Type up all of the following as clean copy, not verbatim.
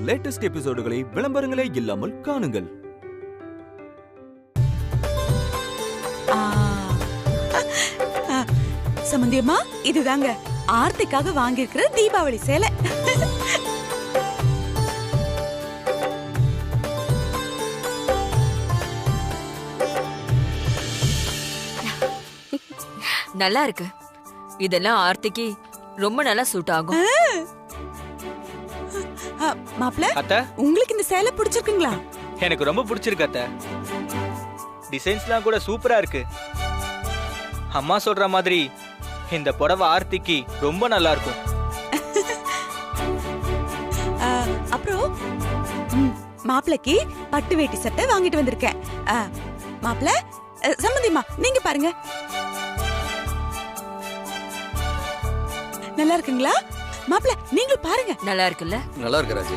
Latest எபிசோடுகளை விளம்பரங்களே இல்லாமல் காணுங்கள். சம்பந்தியம்மா, இதுதாங்க ஆர்த்திக்காக வாங்கியிருக்கிற தீபாவளி சேலை. நல்லா இருக்கு. இதெல்லாம் ஆர்த்திக்கு ரொம்ப நல்லா சூட் ஆகும். மாப்ள, அத்தை, உங்களுக்கு இந்த சேலை பிடிச்சிருக்குங்களா? எனக்கு ரொம்ப பிடிச்சிருக்கு அத்தை. டிசைன்ஸ்லாம் கூட சூப்பரா இருக்கு. அம்மா சொல்ற மாதிரி இந்த புடவை ஆர்த்திக்கு ரொம்ப நல்லா இருக்கும். அப்புறம் மாப்பிளைக்கு பட்டு வேட்டி சட்டை வாங்கிட்டு வந்திருக்கேன். மாப்பிள, சம்பந்தியம்மா நீங்க பாருங்க, நல்லா இருக்குங்களா? மாப்பிள நீங்களும் பாருங்க. நல்லா இருக்குல்ல? நல்லா இருக்கு ராஜி.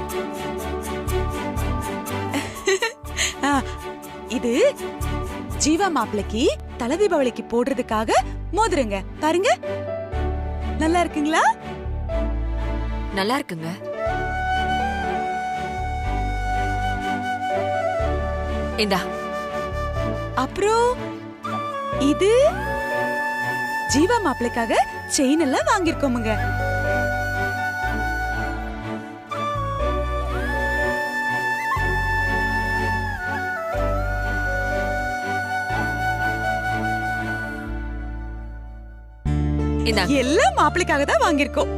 இது ஜீவா மாப்பிளைக்கு தல தீபாவளிக்கு போடுறதுக்காக மோதிரங்க. பாருங்க, நல்லா இருக்குங்களா? நல்லா இருக்குங்க. இந்தா. அப்புறம் இது ஜீவா மாப்பிளைக்காக செயின் எல்லாம் வாங்கிருக்கோமுங்க. எல்லாம் மாப்பிளைக்காக தான் வாங்கிருக்கோம்.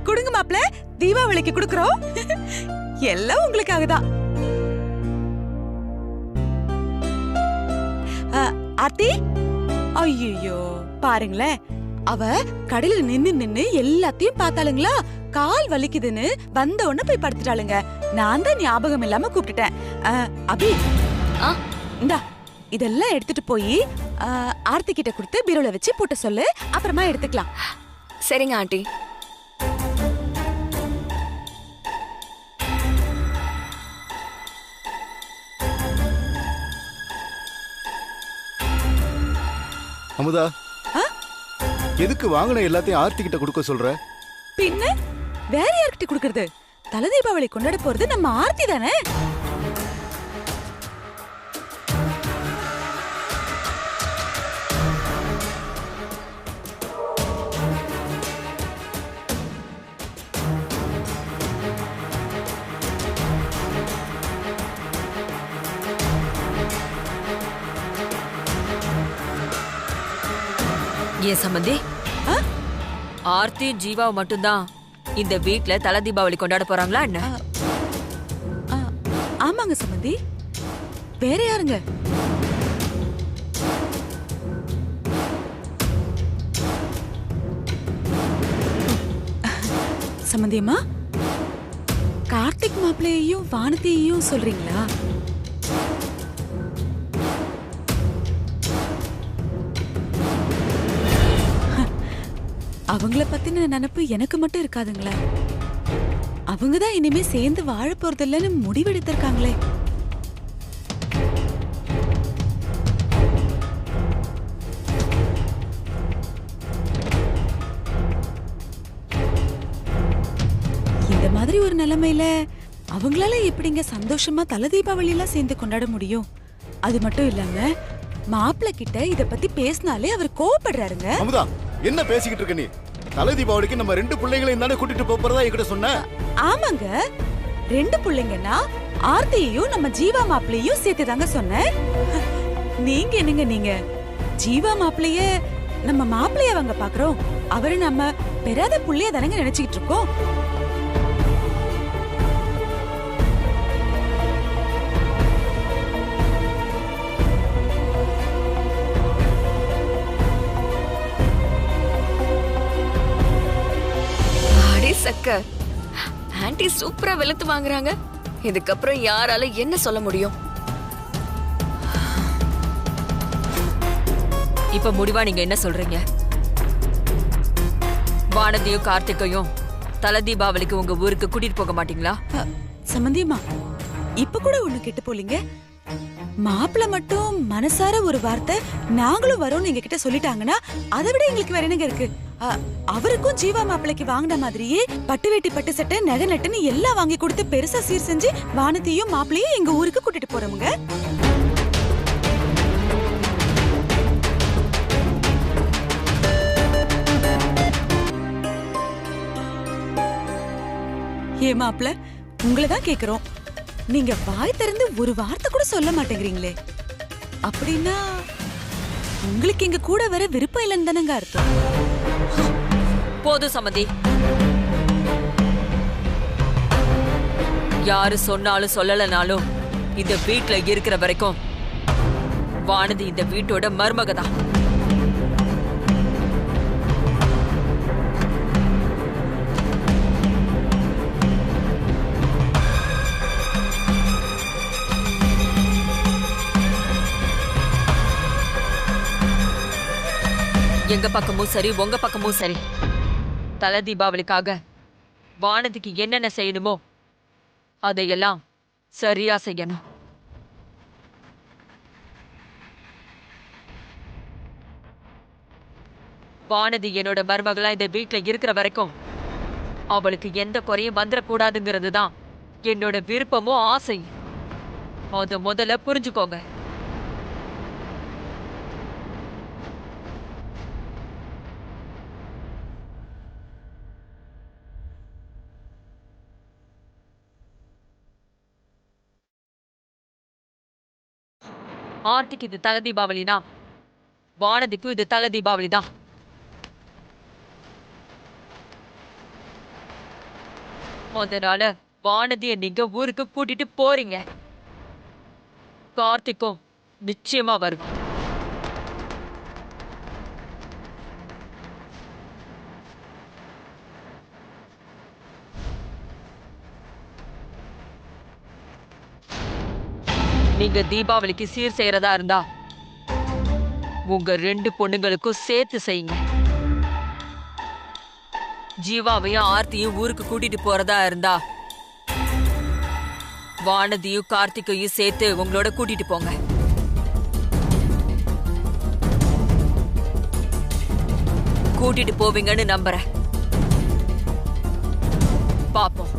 கொடுங்க மாப்பிள, தீபாவளிக்கு கொடுக்கறோம். எல்லாம் உங்களுக்காக தான். ஆர்த்தி, ஐயோ பாருங்களேன், அவ கடையில நின்னு எல்லாத்தையும் பார்த்தாளுங்களா, கால் வலிக்குதுன்னு வந்த உடனே போய் படுத்துட்டாளுங்க. நான் தான் ஞாபகம் இல்லாம கூப்பிட்டுட்டேன். அபி, இந்தா இதெல்லாம் எடுத்துட்டு போய் ஆர்த்தி கிட்ட கொடுத்து பீரோல வச்சு போட்ட சொல்லு, அப்புறமா எடுத்துக்கலாம். சரிங்க ஆண்டி. அமுதா, எதுக்கு வாங்கின எல்லாத்தையும் ஆர்த்தி கிட்ட கொடுக்க சொல்ற? பின்ன வேற யார்கிட்ட கொடுக்கறது? தல தீபாவளி கொண்டாட போறது நம்ம ஆர்த்தி தானே. ஏன் சம்பந்தி, ஆர்த்தி ஜீவா மட்டும்தான் இந்த வீட்ல தல தீபாவளி கொண்டாட போறாங்களா என்ன? ஆமாங்க சம்பந்தி, வேற யாருங்க? சம்பந்தியம்மா, கார்த்திக் மாப்பிள்ளையையும் வானதியையும் சொல்றீங்களா? அவங்கள பத்தின நினைப்பு எனக்கு மட்டும் இருக்காதுங்களா? அவங்கதான் இனிமே சேர்ந்து வாழ போறது இல்லைன்னு முடிவெடுத்திருக்காங்களே. இந்த மாதிரி ஒரு நிலைமையில அவங்களால எப்படிங்க சந்தோஷமா தல தீபாவளி எல்லாம் சேர்ந்து கொண்டாட முடியும்? அது மட்டும் இல்லாம மாப்பிள்ள கிட்ட இத பத்தி பேசினாலே அவர் கோவப்படுறாருங்க. அமுதா, என்ன பேசிக்கிட்டு இருக்க நீ? தலை தீபாவளிக்கு நம்ம 2 பிள்ளைங்களையும் தானே கூட்டிட்டு போறதா என்கிட்ட சொன்ன. ஆமாங்க, 2 பிள்ளைங்கன்னா ஆர்த்தியையும் நம்ம ஜீவா மாப்பிள்ளையும் சேர்த்து தாங்க சொன்னேன். நீங்க என்னங்க, நீங்க ஜீவா மாப்பிள்ளைய நம்ம மாப்பிள்ளைய வாங்க பாக்குறோம், அவரு நம்ம பெறாத புள்ளைய தானங்க நினைச்சுக்கிட்டு இருக்கோம். சக்க ஆன்ட்டி சூப்பரா வெளுத்து வாங்குறாங்க. இதுக்கப்புறம் யாரால என்ன சொல்ல முடியும்? இப்ப முடிவா நீங்க என்ன சொல்றீங்க? வானதியும் கார்த்திகையும் தல தீபாவளிக்கு உங்க ஊருக்கு கூட்டிட்டு போக மாட்டீங்களா? சம்பந்தியம்மா, இப்ப கூட ஒண்ணு கெட்டு போலீங்க. மாப்பிள்ள மட்டும் மனசார ஒரு வார்த்தை நாங்களும் வரோம்னு எங்க கிட்ட சொல்லிட்டாங்கன்னா அதை விட எங்களுக்கு வேற என்னங்க இருக்கு? அவருக்கும் ஜீவா மாப்பிளைக்கு வாங்கின மாதிரியே பட்டு வேட்டி பட்டு சட்டை நகை நட்டுன்னு எல்லாம் வாங்கி கொடுத்து பெருசா சீர் செஞ்சு வானத்தையும் மாப்பிளையும் எங்க ஊருக்கு கூட்டிட்டு போறோமுங்க. ஏ மாப்பிள, உங்களதான் கேக்குறோம். நீங்க வாய் திறந்து ஒரு வார்த்தை கூட சொல்ல மாட்டேங்கிறீங்களே. அப்படின்னா உங்களுக்கு எங்க கூட வர விருப்பம் இல்லைன்னு தானங்க அர்த்தம்? போதும் சம்மந்தி. யாரு சொன்னாலும் சொல்லலனாலும் இந்த வீட்ல இருக்கிற வரைக்கும் வானதி இந்த வீட்டோட மருமகதான். எங்க பக்கமும் சரி உங்க பக்கமும் சரி, தல தீபாவளிக்காக வானதிக்கு என்னென்ன செய்யணுமோ அதையெல்லாம் சரியா செய்யணும். வானதி என்னோட மருமகளா இந்த வீட்டுல இருக்கிற வரைக்கும் அவளுக்கு எந்த குறையும் வந்துடக்கூடாதுங்கிறது தான் என்னோட விருப்பமும் ஆசை. அத முதல்ல புரிஞ்சுக்கோங்க. ஆர்த்திக்கு இது தல தீபாவளினா வானதிக்கும் இது தல தீபாவளி தான். அதனால வானதியை நீங்க ஊருக்கு கூட்டிட்டு போறீங்க. கார்த்திக்கும் நிச்சயமா வரும். நீங்க தீபாவளிக்கு சீர் செய்யறதா இருந்தா உங்க 2 பொண்ணுங்களுக்கும் சேர்த்து செய்யுங்க. ஜீவாவையும் ஆர்த்தியும் ஊருக்கு கூட்டிட்டு போறதா இருந்தா வானதியும் கார்த்திகையும் சேர்த்து உங்களோட கூட்டிட்டு போங்க. கூட்டிட்டு போவீங்கன்னு நம்புறேன். பாப்போம்.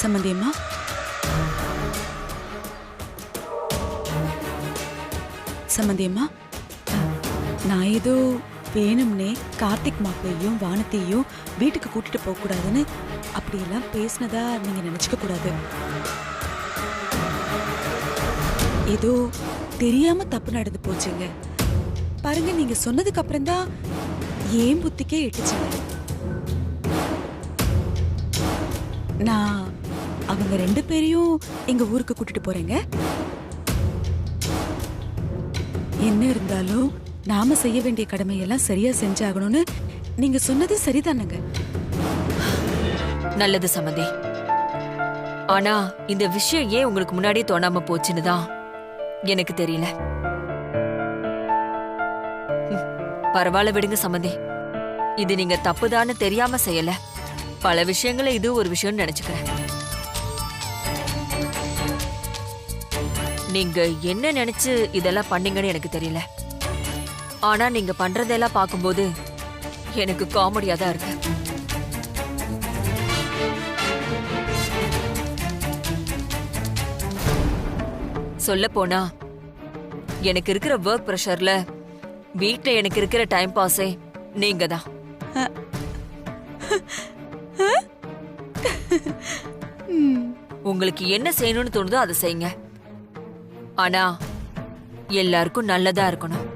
சம்மந்தியம்மா, சம்மந்தியம்மா, நான் ஏதோ வேணும்னே கார்த்திக் மாப்பிளையும் வானத்தையும் வீட்டுக்கு கூட்டிட்டு போக கூடாதுன்னு அப்படியெல்லாம் பேசினதா நீங்க நினைச்சுக்க கூடாது. ஏதோ தெரியாம தப்பு நடந்து போச்சுங்க. பாருங்க, நீங்க சொன்னதுக்கு அப்புறம் தான் ஏன் புத்திக்கே எட்டுச்சுங்க. நான் அவங்க 2 பேரையும் எங்க ஊருக்கு கூட்டிட்டு போறேங்க. என்ன இருந்தாலும் நாம செய்ய வேண்டிய கடமையெல்லாம் சரியா செஞ்சாகணும்னு நீங்க சொன்னது சரிதானுங்க. நல்லது சம்மந்தி. ஆனா இந்த விஷயம் ஏன் உங்களுக்கு முன்னாடியே தோணாம போச்சுன்னு தான் எனக்கு தெரியல. பரவாயில்ல, விடுங்க சம்மந்தி. இது நீங்க தப்புதான்னு தெரியாம செய்யல. பல விஷயங்களை இது ஒரு விஷயம்னு நினைச்சுக்கிறேன். நீங்க என்ன நினைச்சு இதெல்லாம் பண்ணீங்கன்னு எனக்கு தெரியல. ஆனா நீங்க பண்றதெல்லாம் பார்க்கும்போது எனக்கு காமெடியா தான் இருக்கு. சொல்ல போனா எனக்கு இருக்கிற ஒர்க் பிரஷர்ல வீட்ல எனக்கு இருக்கிற டைம் பாஸே நீங்க தான். உங்களுக்கு என்ன செய்யணும்னு தோணுதோ அதை செய்யுங்க. ஆனா எல்லாருக்கும் நல்லதா இருக்கணும்.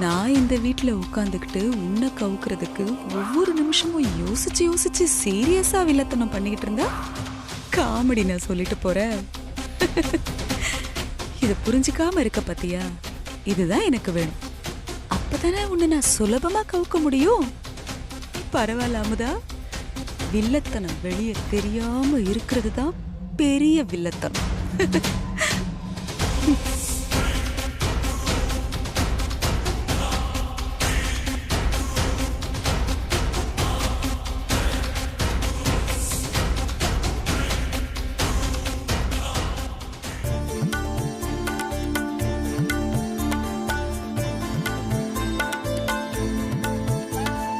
நான் இந்த வீட்ல உட்காந்துக்கிட்டு உன்னை கவுக்கிறதுக்கு ஒவ்வொரு நிமிஷமும் யோசிச்சு யோசிச்சு சீரியஸா வில்லத்தனம் பண்ணிக்கிட்டு இருந்தா காமெடி நான் சொல்லிட்டு போறேன். இத புரிஞ்சுக்காம இருக்க பாத்தியா? இதுதான் எனக்கு வேணும். அப்பதானே உன்னை நான் சுலபமா கவுக்க முடியும். பரவாயில்ல அமுதா, வில்லத்தனம் வெளியே தெரியாம இருக்கிறது தான் பெரிய வில்லத்தனம்.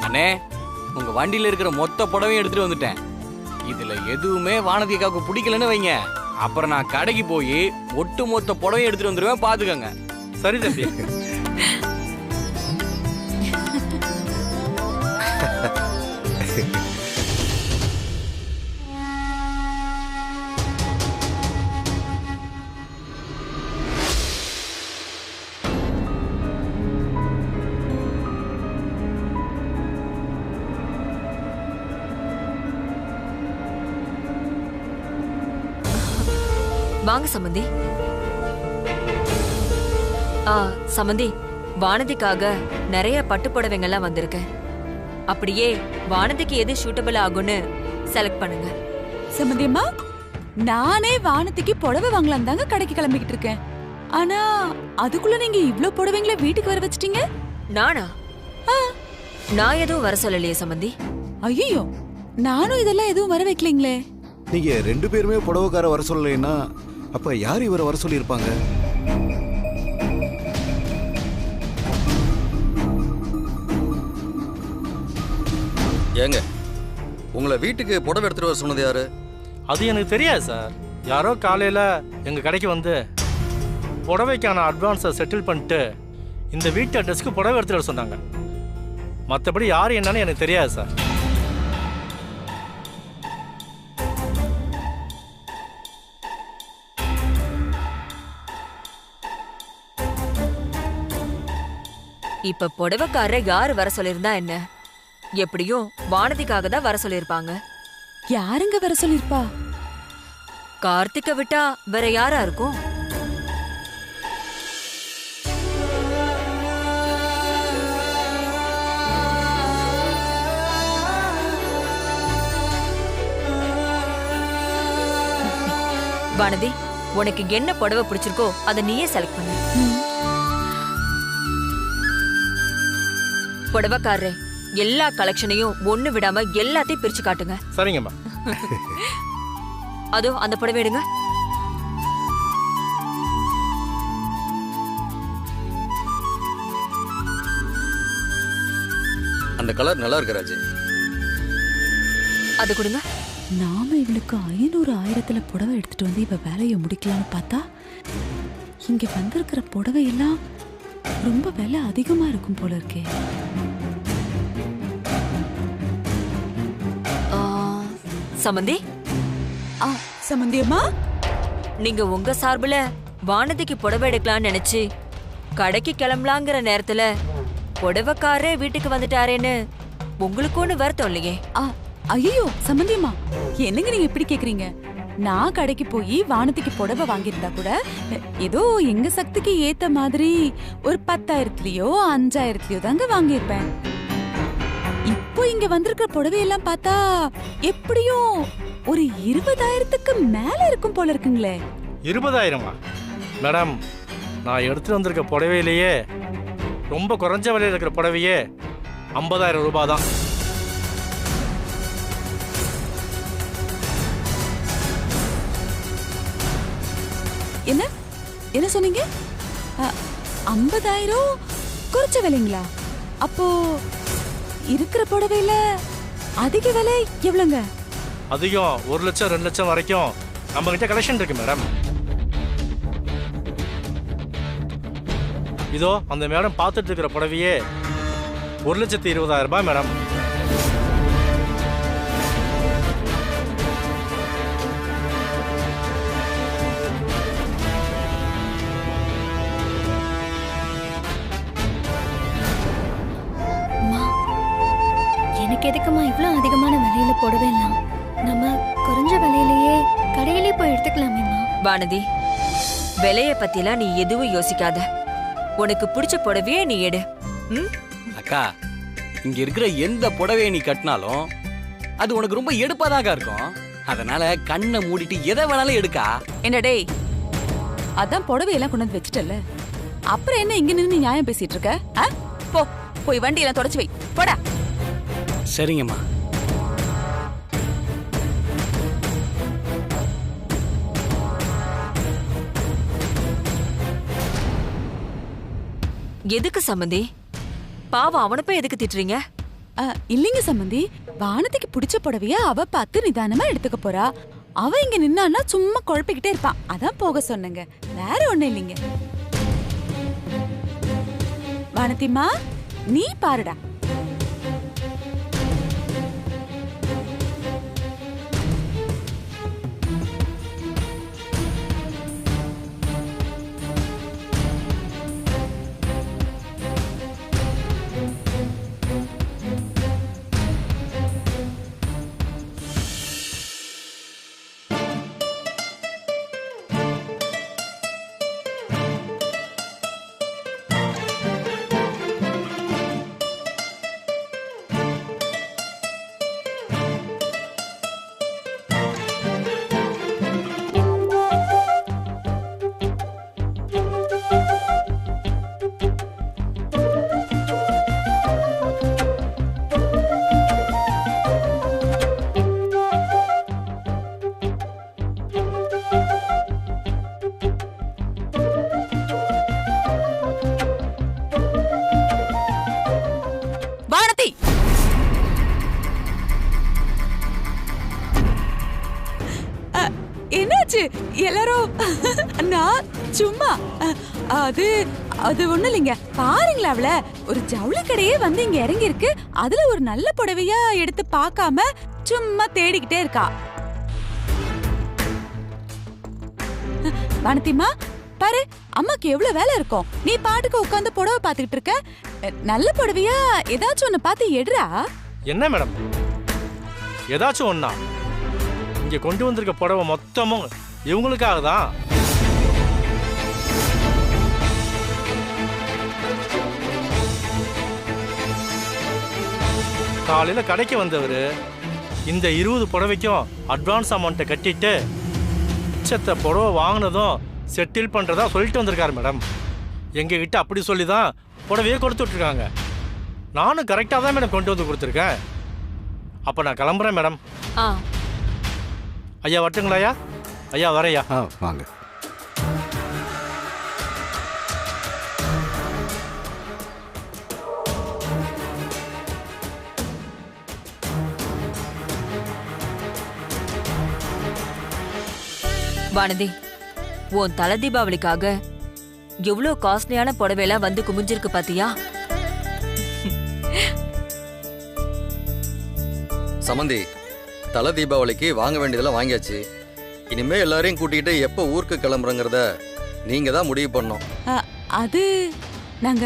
அண்ணே, உங்க வண்டியில இருக்கிற மொத்த புடவையும் எடுத்துட்டு வந்துட்டேன். இதுல எதுவுமே வானதிக்காவுக்கு பிடிக்கலன்னு வைங்க, அப்புறம் நான் கடைக்கு போய் ஒட்டு மொத்த புடவையும் எடுத்துட்டு வந்துருவேன், பாத்துக்கங்க. சரி தம்பி. வாங்க சம்பந்தி. சம்பந்தி, வானதிக்காக நிறைய பட்டு புடவைங்கெல்லாம் வந்திருக்கேன். அப்படியே வானதிக்கு எது சூட்டபிள் ஆகும்னு செலக்ட் பண்ணுங்க. சம்பந்தியம்மா, நானே வானத்துக்கு புடவை வாங்கலாம் தாங்க கடைக்கு கிளம்பிக்கிட்டு இருக்கேன். ஆனா அதுக்குள்ள நீங்க இவ்ளோ புடவைங்களை வீட்டுக்கு வர வச்சிட்டீங்க. நானா? நான் எதுவும் வர சொல்லலையே சம்பந்தி. ஐயோ, நானும் இதெல்லாம் எதுவும் வர வைக்கலீங்களே. நீங்க 2 பேருமே புடவைக்கார வர சொல்லலைன்னா அப்ப யார் இவரை வர சொல்லியிருப்பாங்க? ஏங்க, உங்களை வீட்டுக்கு புடவை எடுத்துட்டு வர சொன்னது யாரு? அது எனக்கு தெரியாது சார். யாரோ காலையில் எங்கள் கடைக்கு வந்து புடவைக்கான அட்வான்ஸை செட்டில் பண்ணிட்டு இந்த வீட்டு அட்ரஸ்க்கு புடவை எடுத்துட்டு வர சொன்னாங்க. மற்றபடி யார் என்னன்னு எனக்கு தெரியாது சார். இப்ப புடவைக்காரரை யாரு வர சொல்லிருந்தா என்ன? எப்படியும் வானதிக்காக தான் வர சொல்லிருப்பாங்க. யாருங்க வர சொல்லிருப்பா? கார்த்திக்க விட்டா வேற யாரா இருக்கும்? வானதி, உனக்கு என்ன புடவை பிடிச்சிருக்கோ அதை நீயே செலக்ட் பண்ணு. புடவைக்காரரே, எல்லா கலெக்ஷனையும் ஒண்ணு விடாம எல்லாத்தையும் பிரிச்சு காட்டுங்க. சரிங்கம்மா. அதோ அந்த புடவை எடுங்க. அந்த கலர் நல்லா இருக்கு ராஜி. அது கொடுங்க. நாம இவளுக்கு 500 1000த்துல புடவை எடுத்துட்டு வந்து இவ வேலையை முடிக்கலாம்னு பார்த்தா இங்க வந்திருக்கிற புடவை எல்லாம் ரொம்ப விலை அதிகமா இருக்கும் போல இருக்கே. சமந்தி, சமந்தியம்மா, நீங்க உங்க சார்புல வானதிக்கு புடவை எடுக்கலாம்னு நினைச்சு கடைக்கு கிளம்பலாங்கிற நேரத்துல புடவைக்காரே வீட்டுக்கு வந்துட்டாரேன்னு உங்களுக்கு ஒண்ணு வருத்தம் இல்லையே? ஐயோ சம்பந்தியம்மா, என்னங்க நீங்க இப்படி கேக்குறீங்க? நான் கடைக்கு போய் வானத்துக்கு புடவை வாங்கியிருந்தா கூட ஏதோ எங்க சக்திக்கு ஏத்த மாதிரி ஒரு 10,000லயோ 5,000லயோ தாங்க வாங்கியிருப்பேன். இப்போ இங்க வந்திருக்கிற புடவையெல்லாம் பார்த்தா எப்படியும் ஒரு 20,000க்கு மேல இருக்கும் போல இருக்குங்களே. 20,000மா? மேடம், நான் எடுத்துட்டு வந்திருக்க புடவையிலேயே ரொம்ப குறைஞ்ச விலையில் இருக்கிற புடவையே 50,000 ரூபாய் தான். என்ன என்ன சொன்னீங்க? 50,000 குறைச்ச விலைங்களா? அப்போ இருக்கிற புடவையில அதிக விலை எவ்வளவுங்க? அதிகம் 1 லட்சம் 2 லட்சம் வரைக்கும் நம்ம கிட்ட கலெக்ஷன் இருக்கு மேடம். இதோ அந்த மேடம் பார்த்துட்டு இருக்கிற புடவையே 1,20,000 ரூபாய் மேடம். புடவைலாம் நம்ம குறைஞ்ச விலையிலேயே கடையிலே போய் எடுத்துக்கலாமேம்மா. வானதி, விலைய பத்திலாம் நீ எதுவும் யோசிக்காத. உனக்கு பிடிச்ச புடவையே நீ எடு. ம்? அக்கா, இங்க இருக்கிற எந்த புடவையை நீ கட்டினாலும் அது உனக்கு ரொம்ப எடுப்பாதாக்கா இருக்கும். அதனால கண்ணை மூடிட்டு எதை வேணாலும் எடுக்கா. என்ன டேய், அதான் புடவையெல்லாம் கொண்டு வந்து வச்சுட்டல, அப்புறம் என்ன இங்க நின்னு நியாயம் பேசிட்டு இருக்க? போ, போய் வண்டியெல்லாம் தொடச்சு வை, போடா. சரிங்கம்மா. எதுக்கு சம்மந்தி? பாவம், அவனை போய் எதுக்கு திட்டுறீங்க? இல்லைங்க சம்பந்தி, வானத்துக்கு பிடிச்ச புடவைய அவ பார்த்து நிதானமா எடுத்துக்க போறா. அவ இங்க நின்னான்னா சும்மா குழப்பிக்கிட்டே இருப்பான், அதான் போக சொன்னங்க, வேற ஒண்ணு இல்லைங்க. வானத்திமா, நீ பாருடா. என்னாச்சு எல்லாரும்? நான் சும்மா அது அது ஒண்ணு இல்லைங்க. பாருங்களா, அவள ஒரு ஜவுளி கடையே வந்து இங்க இறங்கி இருக்கு, அதுல ஒரு நல்ல புடவையா எடுத்து பார்க்காம சும்மா தேடிக்கிட்டே இருக்கா. வானத்திமா பாரு, அம்மாக்கு எவ்வளவு வேலை இருக்கும், நீ பாட்டுக்கு உட்காந்து புடவை பாத்துக்கிட்டு இருக்க. நல்ல புடவையா ஏதாச்சும் ஒண்ணு பார்த்து எடுறா. என்ன மேடம், ஏதாச்சும் ஒண்ணா? இங்க கொண்டு வந்திருக்க புடவை மொத்தமும் இவங்களுக்காக தான். காலையில கடைக்கு வந்தவர் இந்த 20 புடவைக்கும் அட்வான்ஸ் அமௌண்ட்டை கட்டிட்டு மிச்சத்தை புடவை வாங்கினதும் செட்டில் பண்றதா சொல்லிட்டு வந்திருக்காரு மேடம். எங்ககிட்ட அப்படி சொல்லி தான் புடவையே கொடுத்து விட்டுருக்காங்க. நானும் கரெக்டாக தான் மேடம் கொண்டு வந்து கொடுத்துருக்கேன். அப்போ நான் கிளம்புறேன் மேடம். ஐயா வரட்டுங்களா? ஐயா ஐயா வரையா? வாங்க. வானதி, உன் தலை தீபாவளிக்காக எவ்வளவு காஸ்ட்லியான புடவையெல்லாம் வந்து குமிஞ்சிருக்கு பாத்தியா? சமந்தி, தலை தீபாவளிக்கு வாங்க வேண்டியதெல்லாம் வாங்கியாச்சு. இனிமே எல்லாரையும் கூட்டிகிட்டு எப்போ ஊருக்கு கிளம்புறங்கிறத நீங்க தான் முடிவு பண்ணோம். அது நாங்க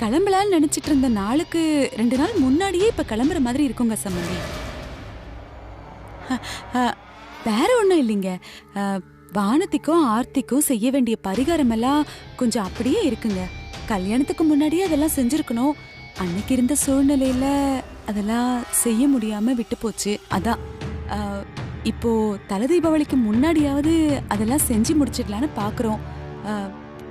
கிளம்பலான்னு நினைச்சிட்டு இருந்த நாளுக்கு 2 நாள் முன்னாடியே இப்ப கிளம்புற மாதிரி இருக்குங்க சம்பந்தி. வேற ஒண்ணும் இல்லைங்க. வானத்திக்கும் ஆர்த்திக்கும் செய்ய வேண்டிய பரிகாரம் எல்லாம் கொஞ்சம் அப்படியே இருக்குங்க. கல்யாணத்துக்கு முன்னாடியே அதெல்லாம் செஞ்சிருக்கணும். அன்னைக்கு இருந்த சூழ்நிலையில அதெல்லாம் செய்ய முடியாம விட்டு போச்சு. அதான் இப்போ தலை தீபாவளிக்கு முன்னாடியாவது அதெல்லாம் செஞ்சு முடிச்சிடலான்னு பாக்குறோம்.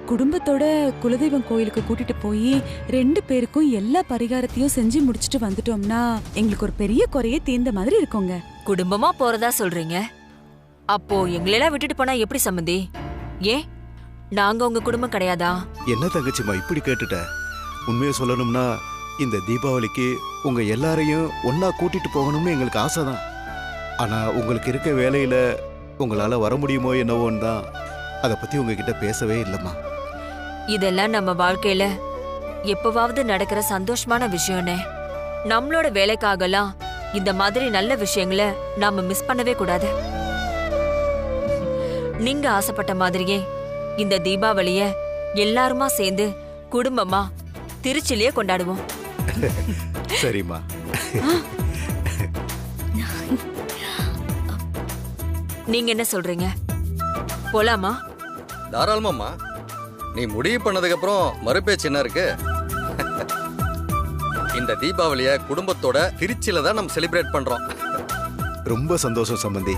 குடும்பத்தோட குலதெய்வம் கோயிலுக்கு கூட்டிட்டு போய் 2 பேருக்கும் எல்லா பரிகாரத்தையும் செஞ்சு முடிச்சிட்டு வந்துட்டோம்னா எங்களுக்கு ஒரு பெரிய குறையே தீர்ந்த மாதிரி இருக்குங்க. குடும்பமா போறதா சொல்றீங்க? அப்போ எங்களெல்லாம் விட்டுட்டு போனா எப்படி சம்பந்தி? ஏன் நாங்க உங்க குடும்பம் கிடையாதா? என்ன தங்கச்சிமா இப்படி கேட்டுட்ட? உண்மையை சொல்லணும்னா இந்த தீபாவளிக்கு உங்க எல்லாரையும் ஒன்னா கூட்டிட்டு போகணும்னு எங்களுக்கு ஆசைதான். ஆனா உங்களுக்கு இருக்க வேலையில உங்களால வர முடியுமோ என்னவோன்னு தான் அதை பத்தி உங்ககிட்ட பேசவே இல்லைம்மா. இதெல்லாம் நம்ம வாழ்க்கையில எப்பவாவது நடக்கிற சந்தோஷமான விஷயம்னே. நம்மளோட வேலைக்காகலாம் இந்த மாதிரி நல்ல விஷயங்களை நாம மிஸ் பண்ணவே கூடாது. நீங்க ஆசைப்பட்ட மாதிரியே இந்த தீபாவளிய எல்லாருமா சேர்ந்து குடும்பமா திருச்சிலேயே கொண்டாடுவோம். சரிம்மா. நீங்க என்ன சொல்றீங்க? போலாமா? தாராளமாம்மா. நீ முடிவு பண்ணதுக்கு அப்புறம் மறுபேச்சு என்ன இருக்கு? இந்த தீபாவளிய குடும்பத்தோட திருச்சியில தான் நம்ம செலிப்ரேட் பண்றோம். ரொம்ப சந்தோஷம் சம்பந்தி.